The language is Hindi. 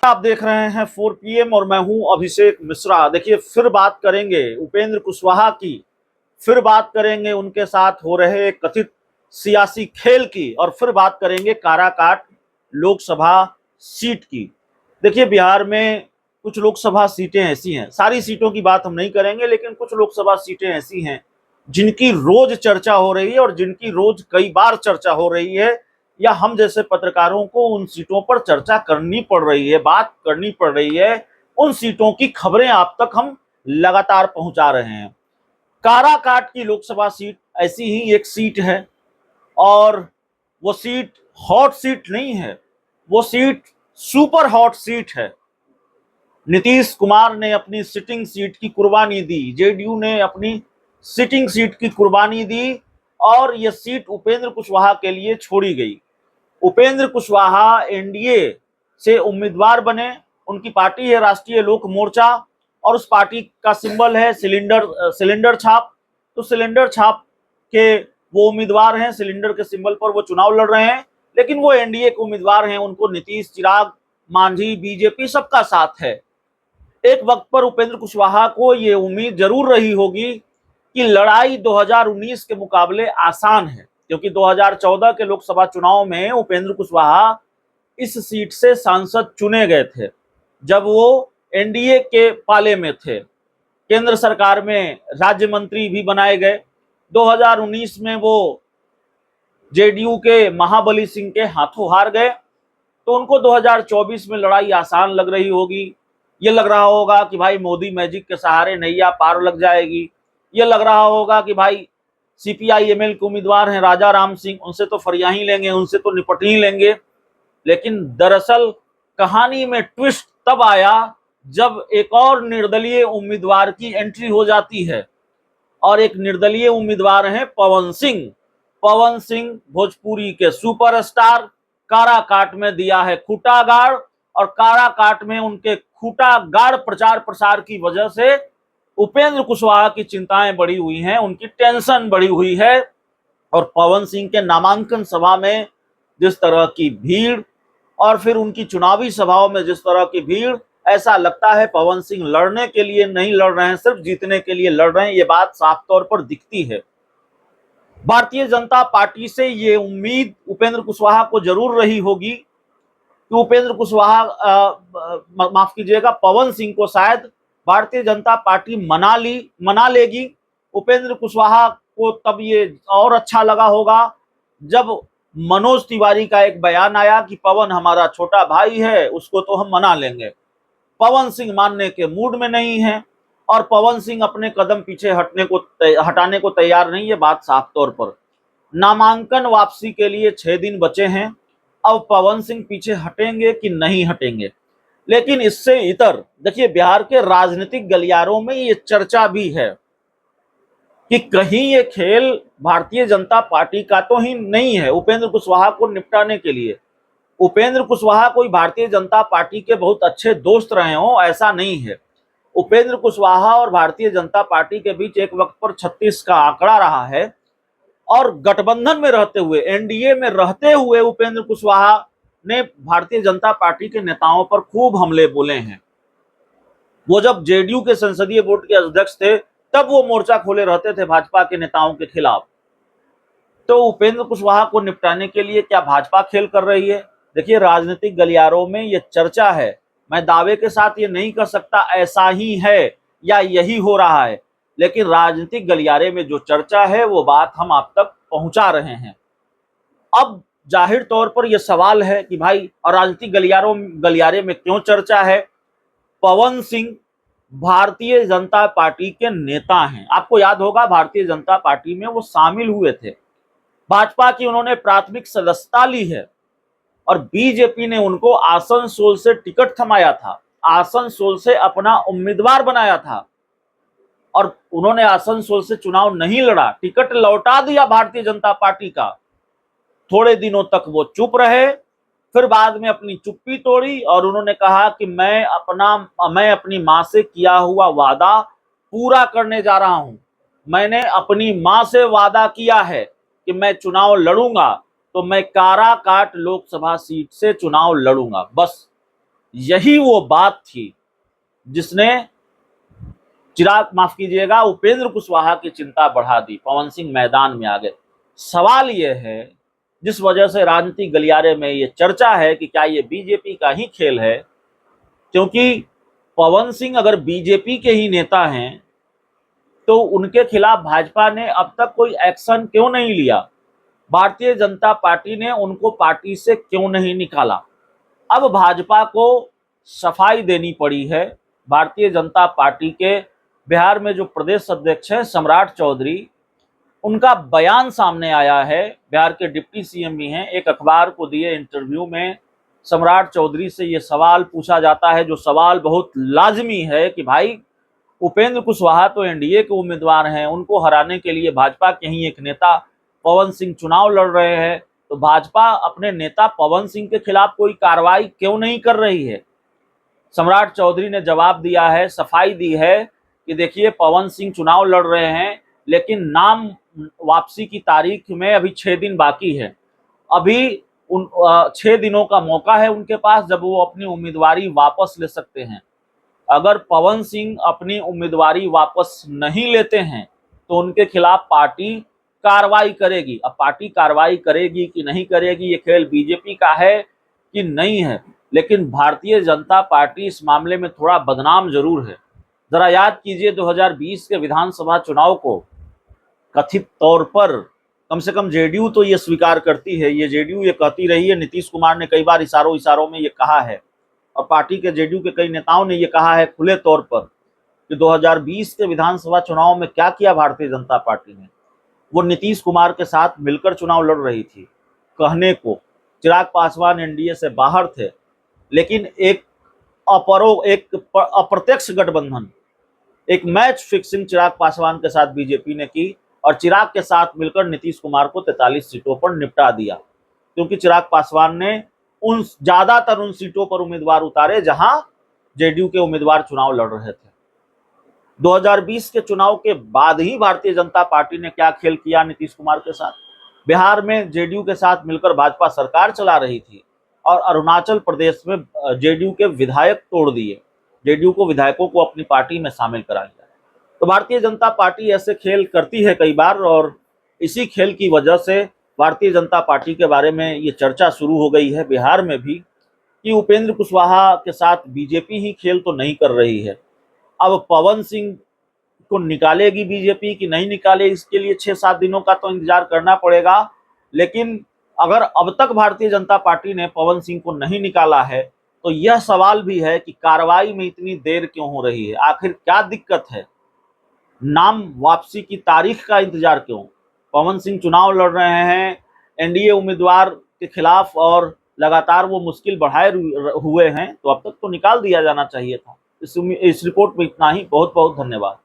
आप देख रहे हैं 4 PM और मैं हूं अभिषेक मिश्रा। देखिए, फिर बात करेंगे उपेंद्र कुशवाहा की, फिर बात करेंगे उनके साथ हो रहे कथित सियासी खेल की, और फिर बात करेंगे काराकाट लोकसभा सीट की। देखिए, बिहार में कुछ लोकसभा सीटें ऐसी हैं, सारी सीटों की बात हम नहीं करेंगे, लेकिन कुछ लोकसभा सीटें ऐसी हैं जिनकी रोज चर्चा हो रही है और जिनकी रोज कई बार चर्चा हो रही है, या हम जैसे पत्रकारों को उन सीटों पर चर्चा करनी पड़ रही है, बात करनी पड़ रही है। उन सीटों की खबरें आप तक हम लगातार पहुंचा रहे हैं। काराकाट की लोकसभा सीट ऐसी ही एक सीट है, और वो सीट हॉट सीट नहीं है, वो सीट सुपर हॉट सीट है। नीतीश कुमार ने अपनी सिटिंग सीट की कुर्बानी दी, जेडीयू ने अपनी सिटिंग सीट की कुर्बानी दी, और यह सीट उपेंद्र कुशवाहा के लिए छोड़ी गई। उपेंद्र कुशवाहा एनडीए से उम्मीदवार बने, उनकी पार्टी है राष्ट्रीय लोक मोर्चा, और उस पार्टी का सिंबल है सिलेंडर छाप। तो सिलेंडर छाप के वो उम्मीदवार हैं, सिलेंडर के सिंबल पर वो चुनाव लड़ रहे हैं, लेकिन वो एनडीए के उम्मीदवार हैं। उनको नीतीश, चिराग, मांझी, बीजेपी सबका साथ है। एक वक्त पर उपेंद्र कुशवाहा को ये उम्मीद जरूर रही होगी कि लड़ाई 2019 के मुकाबले आसान है, क्योंकि 2014 के लोकसभा चुनाव में उपेंद्र कुशवाहा इस सीट से सांसद चुने गए थे, जब वो एनडीए के पाले में थे। केंद्र सरकार में राज्य मंत्री भी बनाए गए। 2019 में वो जेडीयू के महाबली सिंह के हाथों हार गए, तो उनको 2024 में लड़ाई आसान लग रही होगी। ये लग रहा होगा कि भाई मोदी मैजिक के सहारे नैया पार लग जाएगी। ये लग रहा होगा कि भाई सीपीआई-एमएल के उम्मीदवार हैं राजा राम सिंह, उनसे तो फरिया ही लेंगे, उनसे तो निपट ही लेंगे। लेकिन दरअसल कहानी में ट्विस्ट तब आया जब एक और निर्दलीय उम्मीदवार की एंट्री हो जाती है, और एक निर्दलीय उम्मीदवार हैं पवन सिंह। पवन सिंह भोजपुरी के सुपरस्टार, काराकाट में दिया है खूंटागाड़, और काराकाट में उनके खूंटागाड़ प्रचार प्रसार की वजह से उपेंद्र कुशवाहा की चिंताएं बढ़ी हुई हैं, उनकी टेंशन बढ़ी हुई है। और पवन सिंह के नामांकन सभा में जिस तरह की भीड़, और फिर उनकी चुनावी सभाओं में जिस तरह की भीड़, ऐसा लगता है पवन सिंह लड़ने के लिए नहीं लड़ रहे हैं, सिर्फ जीतने के लिए लड़ रहे हैं। ये बात साफ तौर पर दिखती है। भारतीय जनता पार्टी से ये उम्मीद उपेंद्र कुशवाहा को जरूर रही होगी कि उपेंद्र कुशवाहा, माफ कीजिएगा, पवन सिंह को शायद भारतीय जनता पार्टी मना लेगी। उपेंद्र कुशवाहा को तब ये और अच्छा लगा होगा जब मनोज तिवारी का एक बयान आया कि पवन हमारा छोटा भाई है, उसको तो हम मना लेंगे। पवन सिंह मानने के मूड में नहीं है, और पवन सिंह अपने कदम पीछे हटाने को तैयार नहीं है, बात साफ तौर पर। नामांकन वापसी के लिए 6 दिन बचे हैं। अब पवन सिंह पीछे हटेंगे कि नहीं हटेंगे। लेकिन इससे इतर देखिए, बिहार के राजनीतिक गलियारों में ये चर्चा भी है कि कहीं ये खेल भारतीय जनता पार्टी का तो ही नहीं है उपेंद्र कुशवाहा को निपटाने के लिए। उपेंद्र कुशवाहा कोई भारतीय जनता पार्टी के बहुत अच्छे दोस्त रहे हो, ऐसा नहीं है। उपेंद्र कुशवाहा और भारतीय जनता पार्टी के बीच एक वक्त पर 36 का आंकड़ा रहा है, और गठबंधन में रहते हुए, एनडीए में रहते हुए उपेंद्र कुशवाहा ने भारतीय जनता पार्टी के नेताओं पर खूब हमले बोले हैं। वो जब जेडीयू के संसदीय बोर्ड के अध्यक्ष थे, तब वो मोर्चा खोले रहते थे भाजपा के नेताओं के खिलाफ। तो उपेंद्र कुशवाहा को निपटाने के लिए क्या भाजपा खेल कर रही है? देखिए, राजनीतिक गलियारों में ये चर्चा है। मैं दावे के साथ ये नहीं कर सकता ऐसा ही है या यही हो रहा है, लेकिन राजनीतिक गलियारे में जो चर्चा है वो बात हम आप तक पहुंचा रहे हैं। अब जाहिर तौर पर यह सवाल है कि भाई, और राजनीतिक गलियारे में क्यों चर्चा है? पवन सिंह भारतीय जनता पार्टी के नेता हैं। आपको याद होगा, भारतीय जनता पार्टी में वो शामिल हुए थे, भाजपा की उन्होंने प्राथमिक सदस्यता ली है, और बीजेपी ने उनको आसनसोल से टिकट थमाया था, आसनसोल से अपना उम्मीदवार बनाया था, और उन्होंने आसनसोल से चुनाव नहीं लड़ा, टिकट लौटा दिया भारतीय जनता पार्टी का। थोड़े दिनों तक वो चुप रहे, फिर बाद में अपनी चुप्पी तोड़ी, और उन्होंने कहा कि मैं अपनी मां से किया हुआ वादा पूरा करने जा रहा हूं। मैंने अपनी मां से वादा किया है कि मैं चुनाव लड़ूंगा, तो मैं काराकाट लोकसभा सीट से चुनाव लड़ूंगा। बस यही वो बात थी जिसने माफ कीजिएगा, उपेंद्र कुशवाहा की चिंता बढ़ा दी। पवन सिंह मैदान में आ गए। सवाल यह है, जिस वजह से राजनीतिक गलियारे में ये चर्चा है कि क्या ये बीजेपी का ही खेल है, क्योंकि पवन सिंह अगर बीजेपी के ही नेता हैं तो उनके खिलाफ भाजपा ने अब तक कोई एक्शन क्यों नहीं लिया? भारतीय जनता पार्टी ने उनको पार्टी से क्यों नहीं निकाला? अब भाजपा को सफाई देनी पड़ी है। भारतीय जनता पार्टी के बिहार में जो प्रदेश अध्यक्ष हैं सम्राट चौधरी, उनका बयान सामने आया है। बिहार के डिप्टी सीएम भी हैं। एक अखबार को दिए इंटरव्यू में सम्राट चौधरी से ये सवाल पूछा जाता है, जो सवाल बहुत लाजमी है कि भाई उपेंद्र कुशवाहा तो एनडीए के उम्मीदवार हैं, उनको हराने के लिए भाजपा के ही एक नेता पवन सिंह चुनाव लड़ रहे हैं, तो भाजपा अपने नेता पवन सिंह के खिलाफ कोई कार्रवाई क्यों नहीं कर रही है? सम्राट चौधरी ने जवाब दिया है, सफाई दी है कि देखिए पवन सिंह चुनाव लड़ रहे हैं, लेकिन नाम वापसी की तारीख में अभी 6 दिन बाकी है। अभी 6 दिनों का मौका है उनके पास, जब वो अपनी उम्मीदवारी वापस ले सकते हैं। अगर पवन सिंह अपनी उम्मीदवारी वापस नहीं लेते हैं तो उनके खिलाफ पार्टी कार्रवाई करेगी। अब पार्टी कार्रवाई करेगी कि नहीं करेगी, ये खेल बीजेपी का है कि नहीं है, लेकिन भारतीय जनता पार्टी इस मामले में थोड़ा बदनाम जरूर है। जरा याद कीजिए 2020 के विधानसभा चुनाव को कथित तौर पर, कम से कम जेडीयू तो ये स्वीकार करती है, ये जेडीयू ये कहती रही है, नीतीश कुमार ने कई बार इशारों में ये कहा है, और पार्टी के जेडीयू के कई नेताओं ने ये कहा है खुले तौर पर कि 2020 के विधानसभा चुनाव में क्या किया भारतीय जनता पार्टी ने। वो नीतीश कुमार के साथ मिलकर चुनाव लड़ रही थी। कहने को चिराग पासवान एनडीए से बाहर थे, लेकिन एक अप्रत्यक्ष गठबंधन, एक मैच फिक्सिंग चिराग पासवान के साथ बीजेपी ने की और चिराग के साथ मिलकर नीतीश कुमार को 43 सीटों पर निपटा दिया, क्योंकि चिराग पासवान ने ज्यादातर उन सीटों पर उम्मीदवार उतारे जहां जेडीयू के उम्मीदवार चुनाव लड़ रहे थे। 2020 के चुनाव के बाद ही भारतीय जनता पार्टी ने क्या खेल किया नीतीश कुमार के साथ। बिहार में जेडीयू के साथ मिलकर भाजपा सरकार चला रही थी और अरुणाचल प्रदेश में जेडीयू के विधायक तोड़ दिए, जेडीयू को विधायकों को अपनी पार्टी में शामिल करा लिया। तो भारतीय जनता पार्टी ऐसे खेल करती है कई बार, और इसी खेल की वजह से भारतीय जनता पार्टी के बारे में ये चर्चा शुरू हो गई है बिहार में भी कि उपेंद्र कुशवाहा के साथ बीजेपी ही खेल तो नहीं कर रही है। अब पवन सिंह को निकालेगी बीजेपी कि नहीं निकाले, इसके लिए 6-7 दिनों का तो इंतजार करना पड़ेगा। लेकिन अगर अब तक भारतीय जनता पार्टी ने पवन सिंह को नहीं निकाला है तो यह सवाल भी है कि कार्रवाई में इतनी देर क्यों हो रही है, आखिर क्या दिक्कत है? नाम वापसी की तारीख का इंतजार क्यों? पवन सिंह चुनाव लड़ रहे हैं एनडीए उम्मीदवार के खिलाफ और लगातार वो मुश्किल बढ़ाए हुए हैं, तो अब तक तो निकाल दिया जाना चाहिए था। इस रिपोर्ट में इतना ही। बहुत बहुत धन्यवाद।